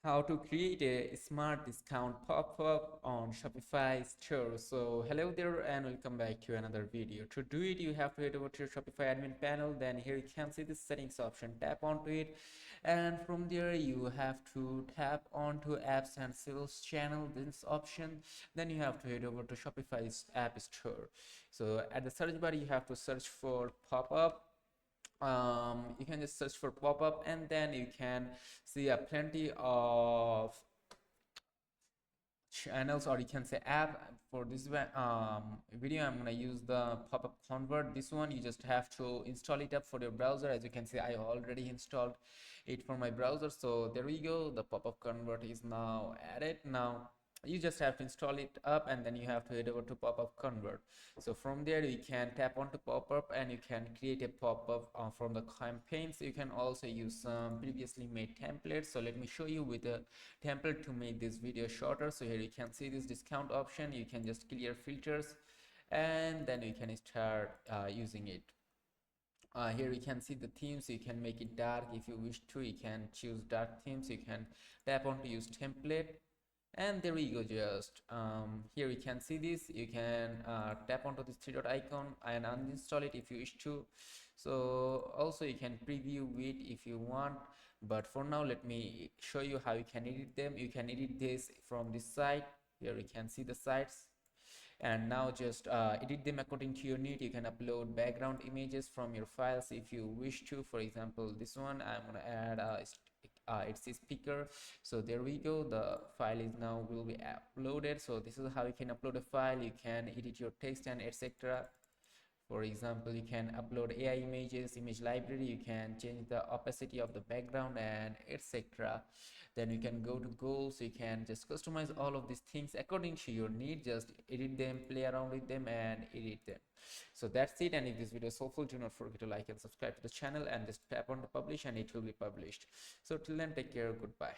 How to create a smart discount pop-up on Shopify store. So hello there and welcome back to another video. To do it, you have to head over to your Shopify admin panel. Then here you can see the settings option, tap onto it, and from there you have to tap onto apps and sales channel, this option. Then you have to head over to Shopify's app store. So at the search bar you have to search for pop-up. You can just search for pop-up, and then you can see a plenty of channels, or you can say app. For this video I'm gonna use the pop-up convert. This one you just have to install it up for your browser. As you can see, I already installed it for my browser, so there we go. The pop-up convert is now added. Now you just have to install it up, and then you have to head over to pop-up convert. So from there you can tap onto pop-up and you can create a pop-up from the campaigns. You can also use some previously made templates. So let me show you with a template to make this video shorter. So here you can see this discount option. You can just clear filters and then you can start using it. Here you can see the themes. You can make it dark if you wish to. You can choose dark themes. You can tap on to use template, and there we go. Just here you can see this. You can tap onto this three dot icon and uninstall it if you wish to. So also you can preview it if you want, but for now let me show you how you can edit them. You can edit this from this site. Here you can see the sites, and now just edit them according to your need. You can upload background images from your files if you wish to. For example, this one I'm gonna add it's a speaker. So there we go, the file is now will be uploaded. So this is how you can upload a file. You can edit your text and etc. For example, you can upload AI images, image library. You can change the opacity of the background and etc. Then you can go to goals. You can just customize all of these things according to your need. Just edit them, play around with them and edit them. So that's it. And if this video is helpful, do not forget to like and subscribe to the channel, and just tap on the publish and it will be published. So till then, take care, goodbye.